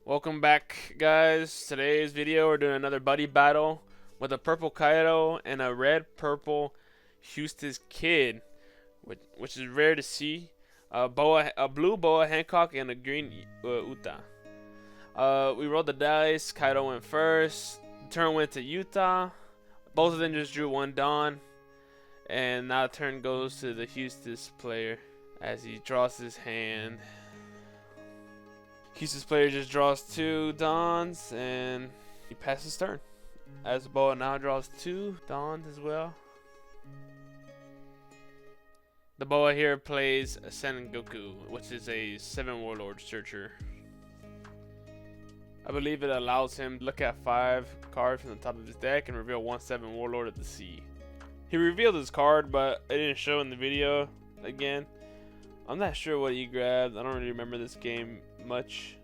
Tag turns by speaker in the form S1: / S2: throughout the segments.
S1: Welcome back, guys. Today's video we're doing another buddy battle with a purple Kaido and a red purple Eustass kid, which is rare to see. A blue boa Hancock and a green Uta. We rolled the dice. Kaido went first. Turn went to Utah. Both of them just drew one Dawn, and now turn goes to the Eustass player as he draws his hand. Eustass player just draws two Dawns and he passes turn. As Boa now draws two Dawns as well. The Boa here plays Sengoku, which is a 7 Warlord Searcher. I believe it allows him to look at 5 cards from the top of his deck and reveal 1/7 Warlord of the Sea. He revealed his card, but it didn't show in the video again. I'm not sure what he grabbed. I don't really remember this game much.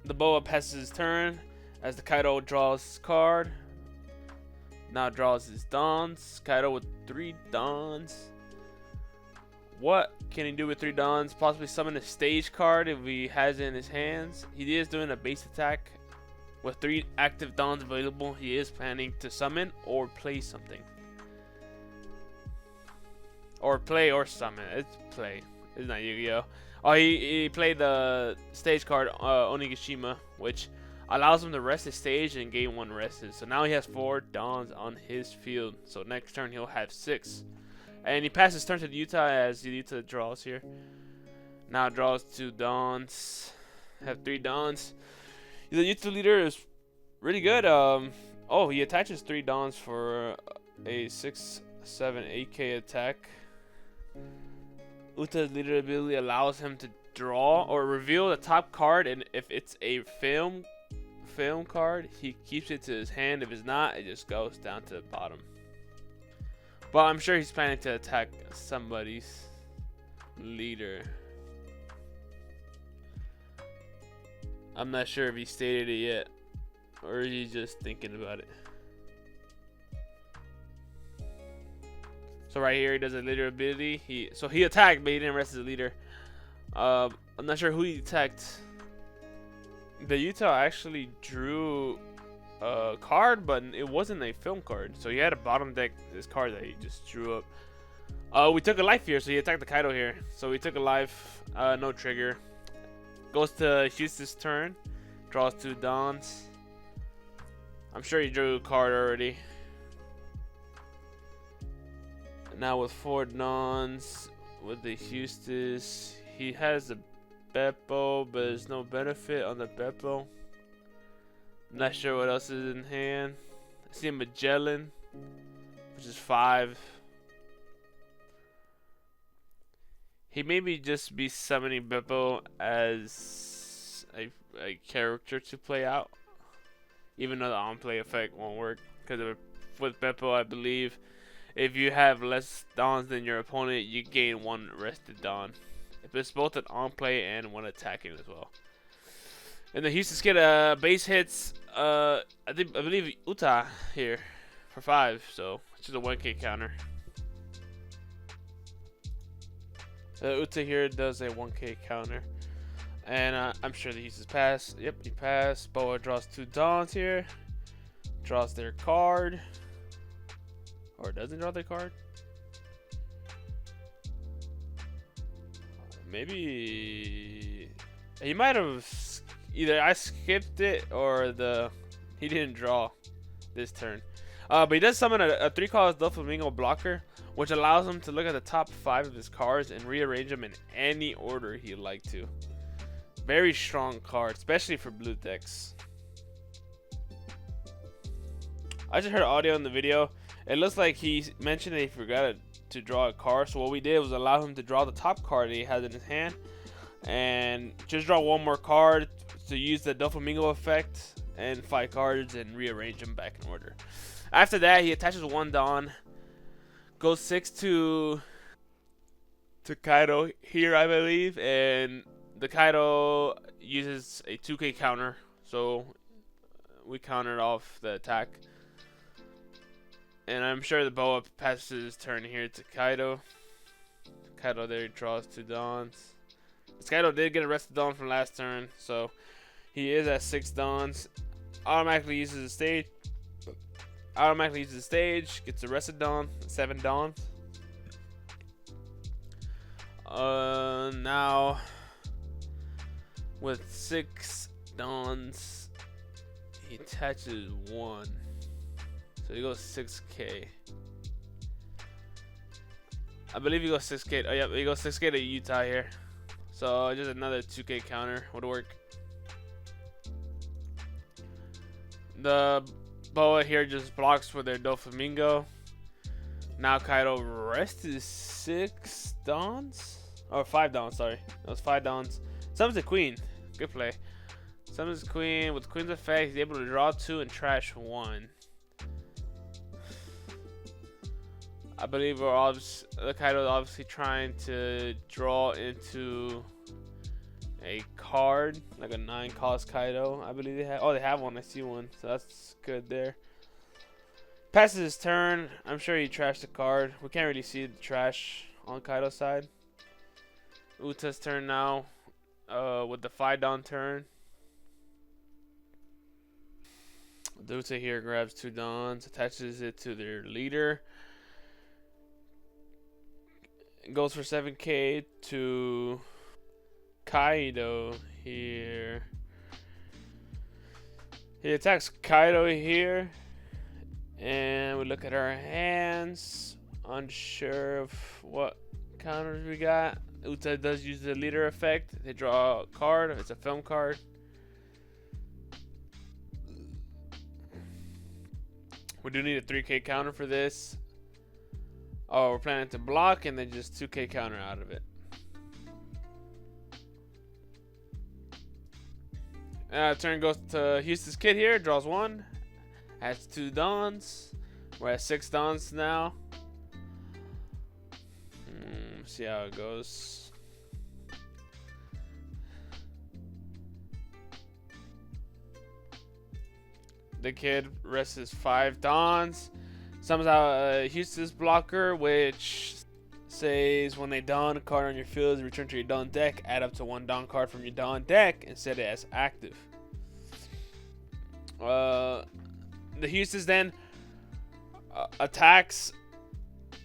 S1: The Boa passes his turn as the Kaido draws his card. Now draws his Dawns. Kaido with 3 Dawns. What can he do with 3 Dawns? Possibly summon a stage card if he has it in his hands. He is doing a base attack. With 3 active Dawns available, he is planning to summon or play something. Or play or summon. It's play. It's not Yu-Gi-Oh! Oh, he played the stage card Onigashima, which allows him to rest his stage and gain 1 rested. So now he has 4 Dawns on his field. So next turn he'll have 6. And he passes turn to the Utah as Utah draws here. Now draws 2 Dawns. Have 3 Dawns. The Utah leader is really good. Oh, he attaches 3 Dawns for a 6/7 8K attack. Uta's leader ability allows him to draw or reveal the top card, and if it's a film card, he keeps it to his hand. If it's not, it just goes down to the bottom. But I'm sure he's planning to attack somebody's leader. I'm not sure if he stated it yet, or he's just thinking about it. So right here he does a leader ability. He attacked, but he didn't rest his leader. I'm not sure who he attacked. The Utah actually drew a card, but it wasn't a film card. So he had a bottom deck this card that he just drew up. We took a life here, so he attacked the Kaido here. So we took a life, no trigger. Goes to Eustass' turn, draws 2 Dawns. I'm sure he drew a card already. Now with 4 Dawns, with the Eustass, he has a Beppo, but there's no benefit on the Beppo. I'm not sure what else is in hand. I see a Magellan, which is 5. He maybe just be summoning Beppo as a character to play out, even though the on-play effect won't work. Because with Beppo, I believe, if you have less Dawns than your opponent, you gain 1 rested Dawn. If it's both an on-play and 1 attacking as well. And the Eustass get base hits, I believe Uta here for 5, so it's just a 1K counter. Uta here does a 1K counter. And I'm sure the Eustass pass. Yep, he passed. Boa draws 2 Dawns here. Draws their card. Or doesn't draw their card? Maybe he might have either I skipped it or he didn't draw this turn. But he does summon a 3-cost Doflamingo blocker, which allows him to look at the top 5 of his cards and rearrange them in any order he'd like to. Very strong card, especially for blue decks. I just heard audio in the video. It looks like he mentioned that he forgot to draw a card. So what we did was allow him to draw the top card that he has in his hand. And just draw 1 more card to use the Doflamingo effect. And 5 cards and rearrange them back in order. After that, he attaches 1 Dawn. Goes 6 to Kaido here, I believe. And the Kaido uses a 2K counter. So we countered off the attack. And I'm sure the Boa passes his turn here to Kaido. Kaido there draws 2 Dawns. Kaido did get a rested Dawn from last turn, so He is at 6 dons. Automatically uses the stage. Automatically uses the stage. Gets the rest of Dawn. 7 Dawn. Now with 6 Dawns, he attaches 1. So he goes 6k. I believe he goes 6k. Oh, yeah, he goes 6k to Utah here. So just another 2k counter would work. The Boa here just blocks for their Doflamingo. Now Kaido rested 6 Dons? Or 5 Dons, sorry. That was 5 Dons. Summons the Queen. Good play. Summons the Queen. With Queen's effect, he's able to draw 2 and trash 1. I believe the Kaido is obviously trying to draw into a card, like a 9 cost Kaido. I believe they have. Oh, they have one. I see one. So that's good there. Passes his turn. I'm sure he trashed the card. We can't really see the trash on Kaido's side. Eustass' turn now. With the 5 down turn. Eustass here grabs 2 dons, attaches it to their leader. Goes for 7k to Kaido here. He attacks Kaido here. And we look at our hands. Unsure of what counters we got. Eustass does use the leader effect. They draw a card. It's a film card. We do need a 3k counter for this. Oh, we're planning to block and then just 2k counter out of it. Turn goes to Eustass' kid here. Draws 1. Has 2 dons. We're at 6 dons now. See how it goes. The kid rests his 5 dons. Summons out a Eustass blocker, which says when they don a card on your field is returned to your don deck, add up to 1 don card from your don deck and set it as active. The Eustass then attacks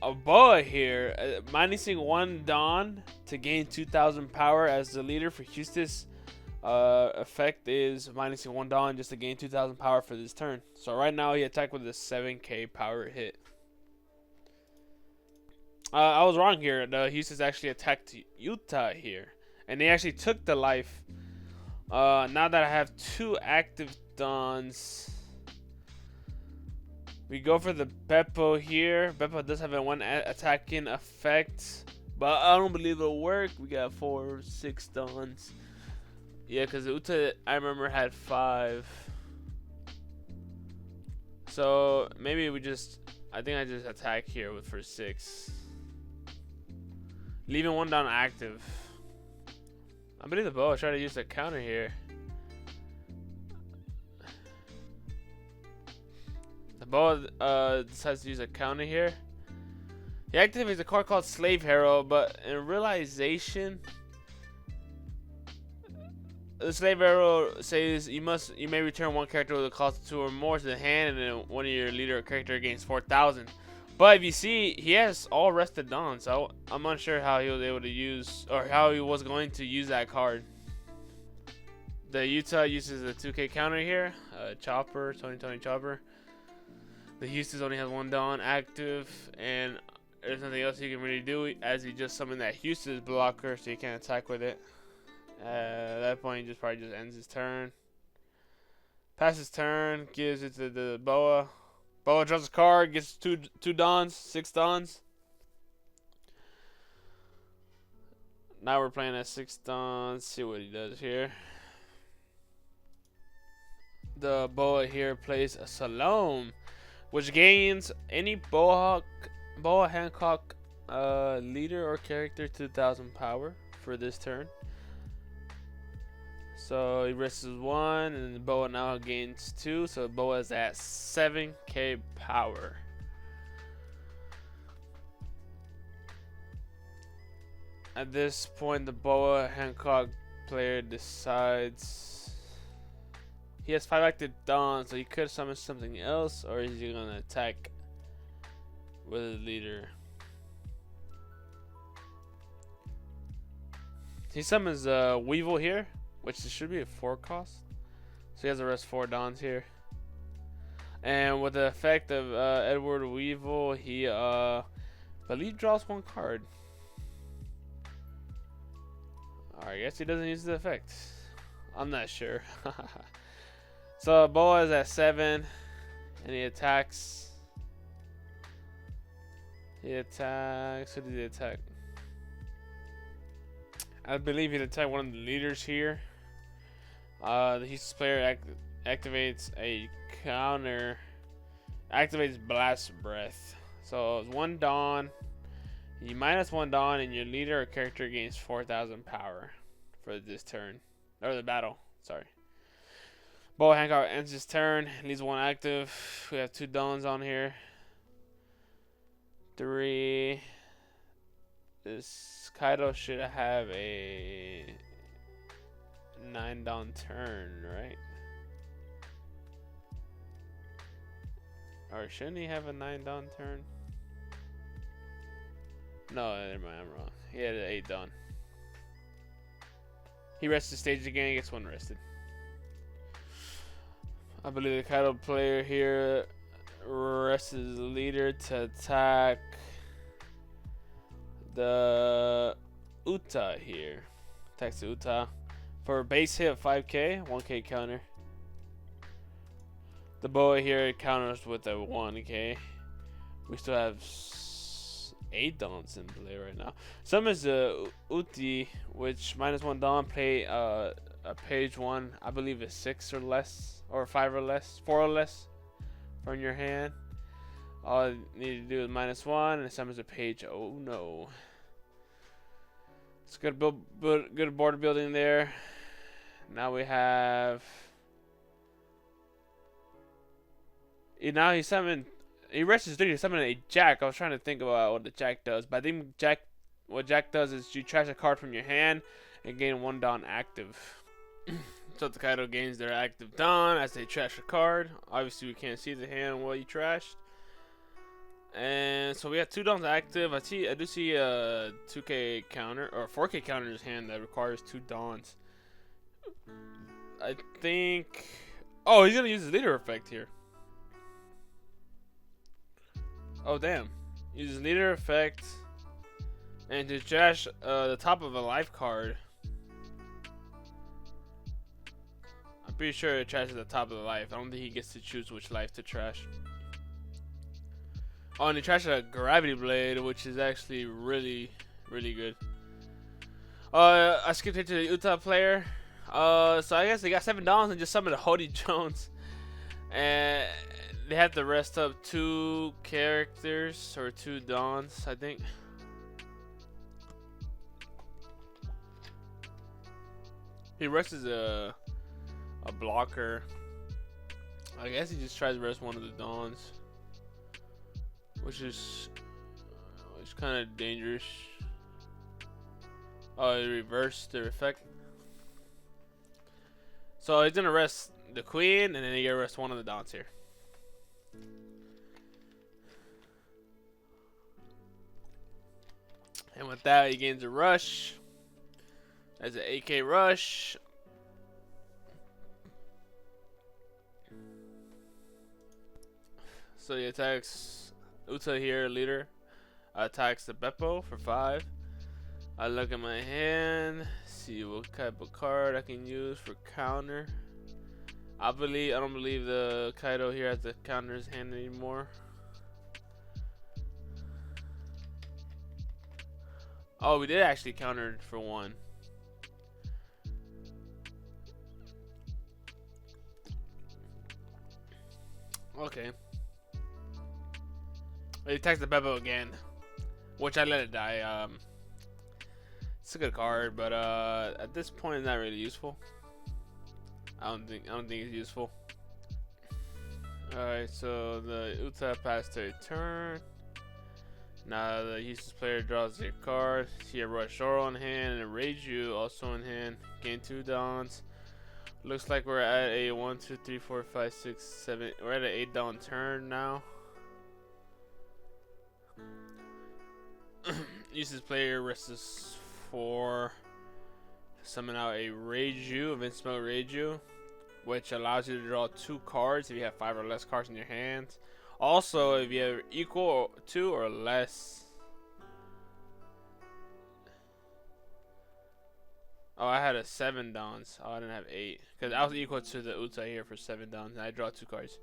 S1: a Boa here, minusing 1 don to gain 2,000 power as the leader for Eustass. Effect is minusing 1 don just to gain 2,000 power for this turn. So right now he attacked with a 7k power hit. I was wrong here. The Eustass actually attacked Utah here, and they actually took the life. Now that I have 2 active dons, we go for the Beppo here. Beppo does have a 1 attacking effect, but I don't believe it'll work. We got 4 or 6 dons. Yeah, because Uta, I remember, had 5. So maybe we just, I think I just attack here with for 6. Leaving 1 down active. I believe the Boa tried to use the counter here. The Boa decides to use a counter here. He activates a card called Slave Hero, but in realization, the Slave Arrow says you may return 1 character with a cost of 2 or more to the hand, and then 1 of your leader character gains 4,000. But if you see, he has all rested dons, so I'm unsure how he was able to use, or how he was going to use that card. The Utah uses a 2k counter here, Chopper, Tony Chopper. The Eustass only has 1 don active, and there's nothing else he can really do as he just summoned that Eustass blocker, so he can't attack with it. At that point, he probably just ends his turn. Passes turn, gives it to the Boa. Boa draws a card, gets two dons, 6 dons. Now we're playing at 6 dons. See what he does here. The Boa here plays a Salome, which gains any Boa Hancock leader or character 2,000 power for this turn. So he risks 1, and the Boa now gains 2. So Boa is at 7k power. At this point, the Boa Hancock player decides He has 5 active dons, so he could summon something else, or is he gonna attack with his leader? He summons Weevil here, which should be a 4 cost. So he has to rest 4 dons here. And with the effect of Edward Weevil, he believe draws 1 card. Alright, I guess he doesn't use the effect. I'm not sure. So Boa is at 7, and he attacks. Who did he attack? I believe he'd attack one of the leaders here. The Eustass player activates a counter. Activates Blast Breath. So it's 1 Dawn. You minus 1 Dawn, and your leader or character gains 4,000 power for this turn. Or the battle, sorry. Boa Hancock ends his turn, leaves 1 active. We have 2 Dawns on here. 3. This Kaido should have a 9 Dawn turn, right? Or shouldn't he have a 9 Dawn turn? No, never mind, I'm wrong. He had an 8 Dawn. He rests the stage again, he gets 1 rested. I believe the Kaido player here rests his leader to attack the Uta here. Attacks the Uta for a base hit of 5k, 1k counter. The Boa here counters with a 1k. We still have 8 Dawns in play right now. Summons the Uti, which minus 1 Dawn, play a page 1, I believe it's 6 or less, or 5 or less, 4 or less from your hand. All you need to do is minus 1, and it summons a page. Oh no. It's good, good border building there. Now we have. Now he summoned. He rests his 3 to summon a Jack. I was trying to think about what the Jack does, but I think what Jack does is you trash a card from your hand and gain 1 Dawn active. So the Kaido gains their active Dawn as they trash a card. Obviously, we can't see the hand while you trashed. And so we have 2 Dawns active. I do see a 2k counter or 4k counter in his hand that requires 2 Dawns. I think. Oh, he's gonna use his leader effect here. Oh damn! Use his leader effect and to trash the top of a life card. I'm pretty sure it trashes the top of the life. I don't think he gets to choose which life to trash. Oh, and he trashed a Gravity Blade, which is actually really, really good. I skipped it to the Utah player. So I guess they got 7 Dawns and just summoned a Hody Jones. And they have to rest up 2 characters or 2 Dawns, I think. He rests a blocker. I guess he just tries to rest one of the Dawns, which is kind of dangerous. Oh, he reversed the effect. So he's gonna rest the Queen, and then he's gonna rest one of the Dawns here. And with that, he gains a rush. That's an 8k rush. So he attacks Uta here, leader. Attacks the Beppo for 5. I look at my hand, see what type of card I can use for counter. I don't believe the Kaido here has to counter his hand anymore. Oh, we did actually counter for 1. Okay. He attacks the Beppo again, which I let it die. It's a good card, but at this point, it's not really useful. I don't think it's useful. All right, so the Uta passed their turn. Now the Eustass player draws their card. See a Rush Oro in hand and a Reiju also in hand. Gain 2 Dawns. Looks like we're at a 1, 2, 3, 4, 5, 6, 7. We're at an 8 down turn now. Uses player rests 4. Summon out a Reiju, Invincible Reiju, which allows you to draw 2 cards if you have 5 or less cards in your hand. Also, if you have equal to or less. Oh, I had a 7 downs. Oh, I didn't have 8. Because I was equal to the Uta here for 7 downs. And I draw 2 cards.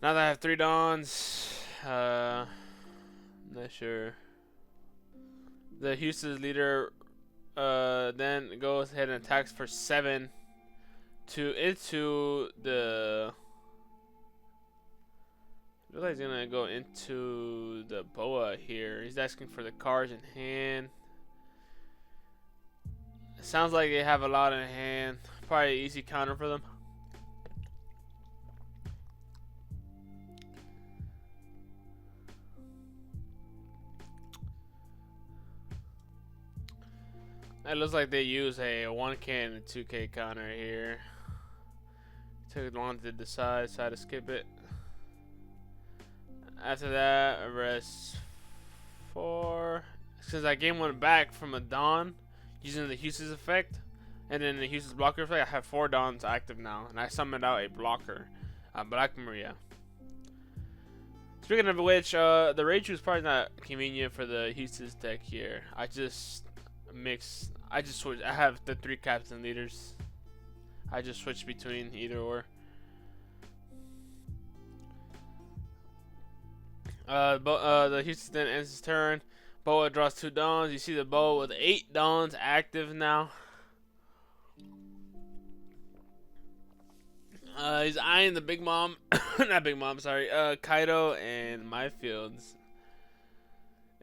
S1: Now that I have 3 dawns, not sure. The Eustass leader then goes ahead and attacks for 7 into the. I feel like he's gonna go into the Boa here. He's asking for the cards in hand. It sounds like they have a lot in hand. Probably an easy counter for them. It looks like they use a 1K and a 2K counter here. Took long to decide, so I had to skip it. After that, arrest 4. Since I gained 1 back from a Dawn using the Eustass effect, and then the Eustass blocker effect, I have 4 Dawns active now, and I summoned out a blocker, Black Maria. Speaking of which, the Raichu is probably not convenient for the Eustass deck here. I just switch. I have the 3 captain leaders. I just switch between either or. The Eustass then ends his turn. Boa draws 2 dawns. You see the Boa with 8 dawns active now. He's eyeing the Big Mom, not Big Mom, sorry, Kaido and my fields.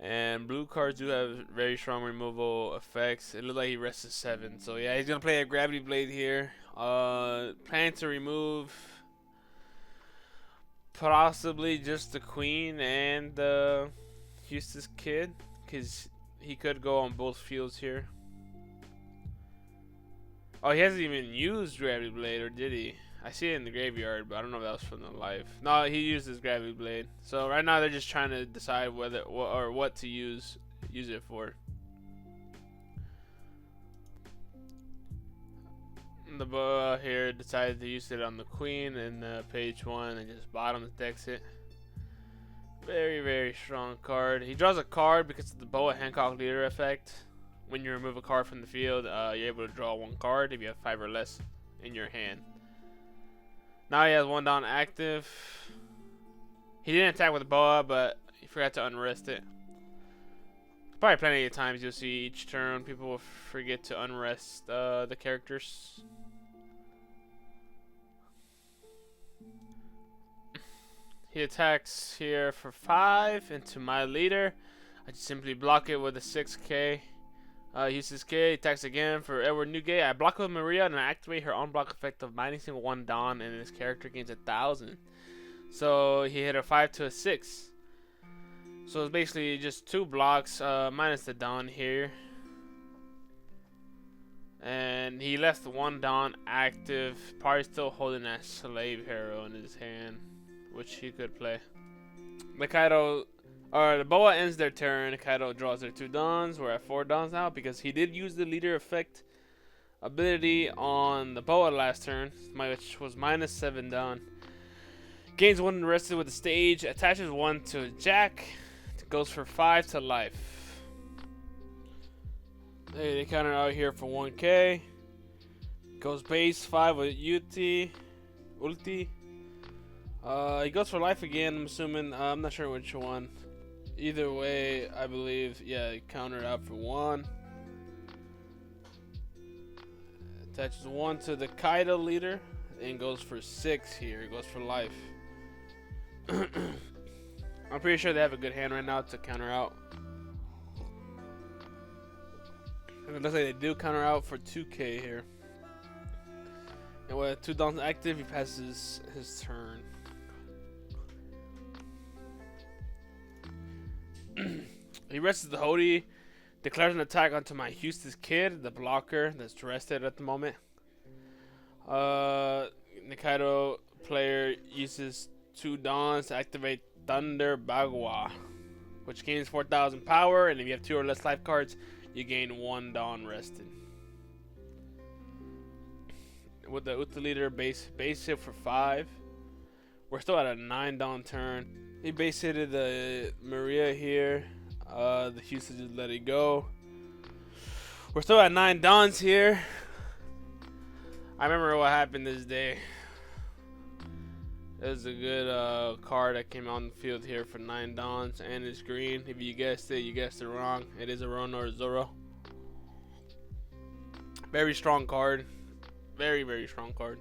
S1: And blue cards do have very strong removal effects. It looks like he rests at 7. So yeah, he's gonna play a Gravity Blade here. Planning to remove possibly just the Queen and the Eustass Kid, because he could go on both fields here. Oh, he hasn't even used Gravity Blade, or did he? I see it in the graveyard, but I don't know if that was from the life. No, he used his Gravity Blade. So right now they're just trying to decide whether or what to use it for. The Boa here decided to use it on the Queen in page 1 and just bottom decks it. Very, very strong card. He draws a card because of the Boa Hancock leader effect. When you remove a card from the field, you're able to draw 1 card if you have 5 or less in your hand. Now he has 1 down active. He didn't attack with the Boa, but he forgot to unrest it. Probably plenty of times you'll see each turn people will forget to unrest the characters. He attacks here for 5 into my leader. I just simply block it with a 6K. Uses K, attacks again for Edward Newgate. I block with Maria and I activate her on-block effect of minusing 1 Dawn, and his character gains 1,000. So he hit a 5 to a 6. So it's basically just 2 blocks minus the Dawn here. And he left 1 Dawn active, probably still holding that Slave Hero in his hand, which he could play. The Boa ends their turn. Kaido draws their 2 dawns. We're at 4 dawns now because he did use the leader effect ability on the Boa last turn, which was minus 7 dawn. Gains 1 arrested with the stage. Attaches 1 to Jack. Goes for 5 to life. Hey, they counter out here for 1K. Goes base 5 with ulti. He goes for life again, I'm assuming. I'm not sure which one. Either way, I believe, yeah, he countered out for 1. Attaches 1 to the Kaido leader and goes for 6 here. He goes for life. I'm pretty sure they have a good hand right now to counter out. And it looks like they do counter out for 2K here. And with 2 dawns active, he passes his turn. He rests the Hody, declares an attack onto my Eustass Kid, the blocker that's rested at the moment. The Kaido player uses 2 Dawns to activate Thunder Bagua, which gains 4,000 power, and if you have 2 or less life cards, you gain 1 Dawn rested. With the Uta leader base hit for 5. We're still at a 9 Dawn turn. He base hitted the Maria here. The Eustass just let it go. We're still at 9 Dawns here. I remember what happened this day. It was a good card that came on the field here for 9 Dawns, and it's green. If you guessed it, you guessed it wrong. It is a Rono or Zoro. Very strong card. Very, very strong card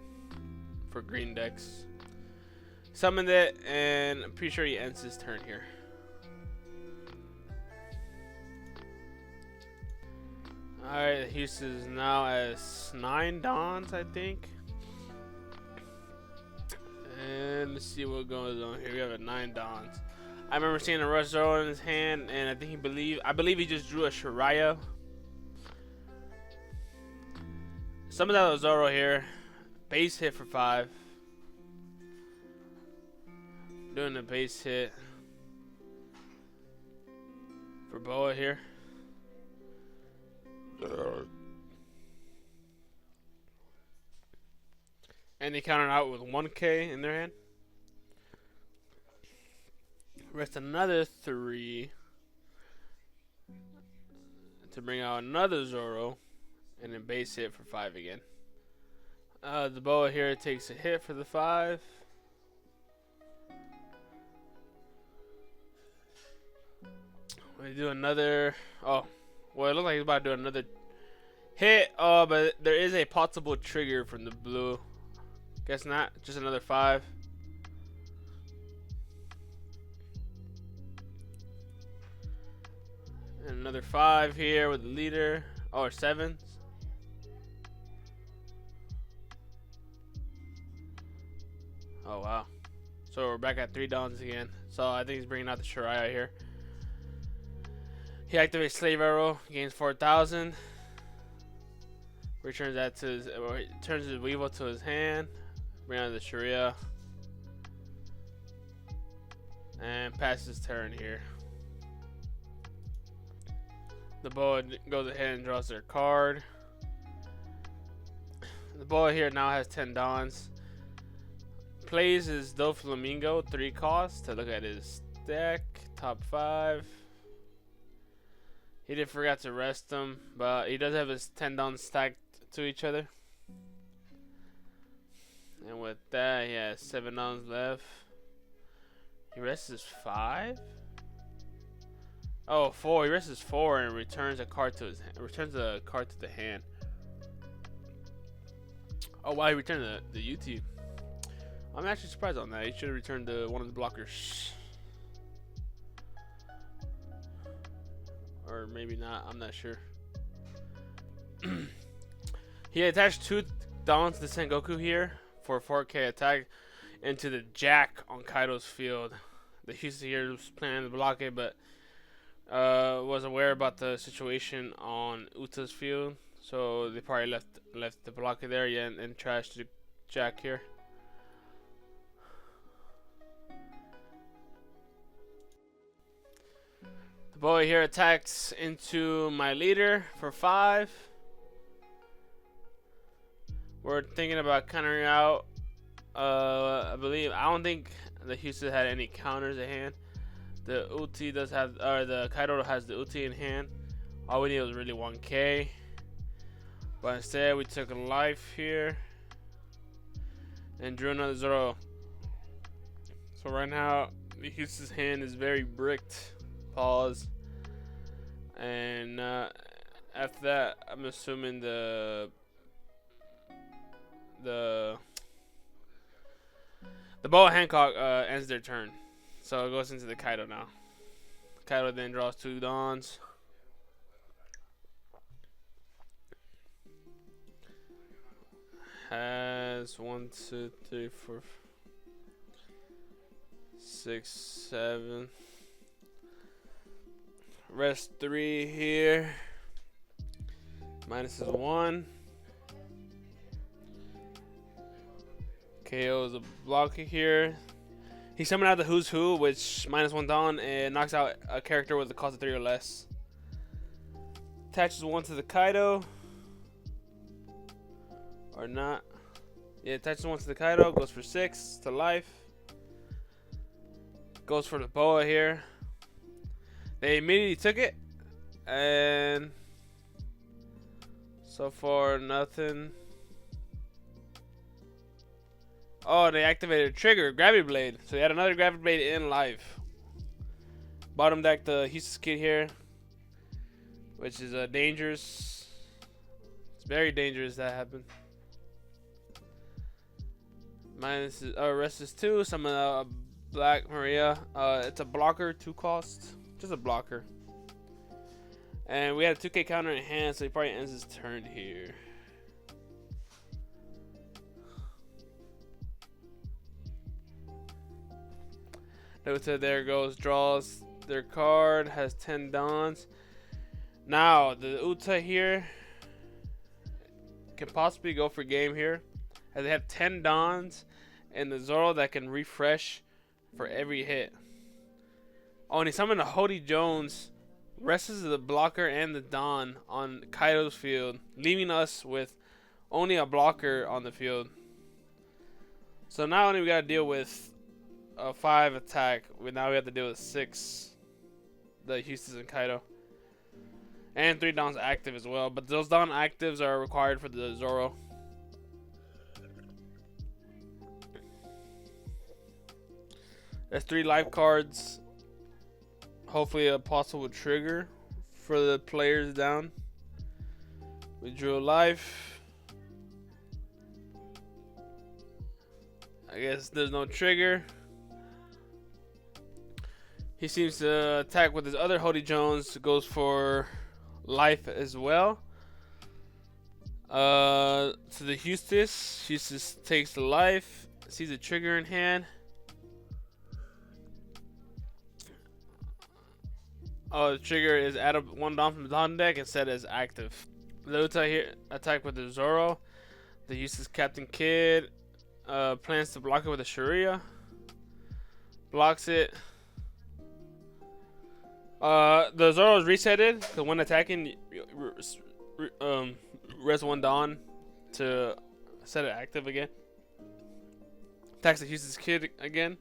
S1: for green decks. Summoned it, and I'm pretty sure he ends his turn here. Alright, Eustass is now at 9 Dawns, I think. And let's see what goes on here. We have a 9 Dawns. I remember seeing a Rush Zoro in his hand, and I believe he just drew a Shiraya. Some of that Zoro here. Base hit for 5. Doing a base hit for Boa here. And they counted out with 1k in their hand. Rest another 3 to bring out another Zoro, and then base hit for 5 again. The Boa here takes a hit for the 5. We do another. Oh, well, it looks like he's about to do another hit. Oh, but there is a possible trigger from the blue. Guess not. Just another 5. And another 5 here with the leader. Oh, or 7s. Oh, wow. So we're back at 3 Dawns again. So I think he's bringing out the Shiraya here. He activates Slave Arrow, gains 4,000. Returns that to his, or turns his Weevil to his hand. Bring out the Sharia. And passes turn here. The Boa goes ahead and draws their card. The Boa here now has 10 Dawns. Plays his Doflamingo, 3 costs to look at his deck. Top 5. He did forget to rest them, but he does have his 10 Dawns stacked to each other. And with that, he has 7 Dawns left. He rests his 5? Oh, 4. He rests his 4 and returns a card to the hand. Oh wow, he returned the UT. I'm actually surprised on that. He should have returned one of the blockers. Or maybe not, I'm not sure. He attached 2 Dawns to Sengoku here for 4k attack into the Jack on Kaido's field. The Eustass here was planning to block it, but was aware about the situation on Uta's field, so they probably left the blocker there, yeah, and trashed the Jack here. The Boa here attacks into my leader for 5. We're thinking about countering out. I don't think the Eustass had any counters at hand. The Uti does have, or the Kaido has the Uti in hand. All we need was really 1k. But instead, we took a life here and drew another Zoro. So right now, the Eustass hand is very bricked. Pause. And after that, I'm assuming the Boa Hancock ends their turn. So it goes into the Kaido now. Kaido then draws 2 Dawns. Has 1, 2, 3, 4, 6, 7. Rest 3 here. Minus is 1. KO's a blocker here. He summoned out the Who's Who, which -1 Dawn, and knocks out a character with a cost of 3 or less. Attaches 1 to the Kaido. Or not. Yeah, attaches 1 to the Kaido. Goes for 6 to life. Goes for the Boa here. They immediately took it. And so far, nothing. Oh, they activated a trigger, Gravity Blade. So they had another Gravity Blade in life. Bottom deck the Eustass kid here, which is dangerous. It's very dangerous that happened. Minus rest is 2. Summon Black Maria. It's a blocker, 2 cost, just a blocker. And we had a 2K counter in hand, so he probably ends his turn here. Dota there goes, draws their card, has 10 Dons. Now, the Uta here can possibly go for game here, as they have 10 Dons and the Zoro that can refresh for every hit. Oh, and he summoned a Hody Jones, rests the blocker and the Don on Kaido's field, leaving us with only a blocker on the field. So not only we gotta deal with a 5 attack, now we have to deal with 6, the Eustass and Kaido, and 3 Dons active as well. But those Don actives are required for the Zoro. There's 3 life cards. Hopefully a possible trigger for the players down. We drew a life. I guess there's no trigger. He seems to attack with his other Hody Jones. Goes for life as well. To the Eustass. Eustass takes the life. Sees a trigger in hand. Oh, the trigger is add up 1 Don from the Don deck and set as active. The Uta here attack with the Zoro. The Eustass Captain Kid plans to block it with a Sharia. Blocks it. The Zoro is resetted, because when attacking, res 1 Dawn to set it active again. Attacks the Eustass Kid again.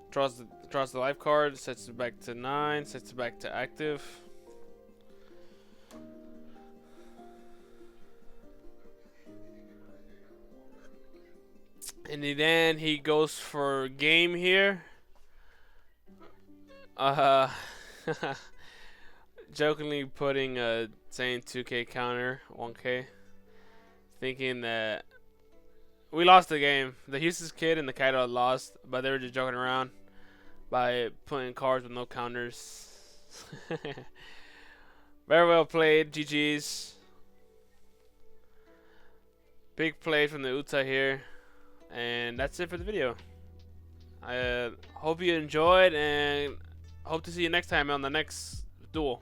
S1: Draws the life card, sets it back to 9, sets it back to active. And then he goes for game here. Jokingly putting a saying 2K counter 1K, thinking that we lost the game. The Eustass Kid and the Kaido lost, but they were just joking around by putting cards with no counters. Very well played, GG's. Big play from the Uta here, and that's it for the video. I hope you enjoyed, and hope to see you next time on the next duel.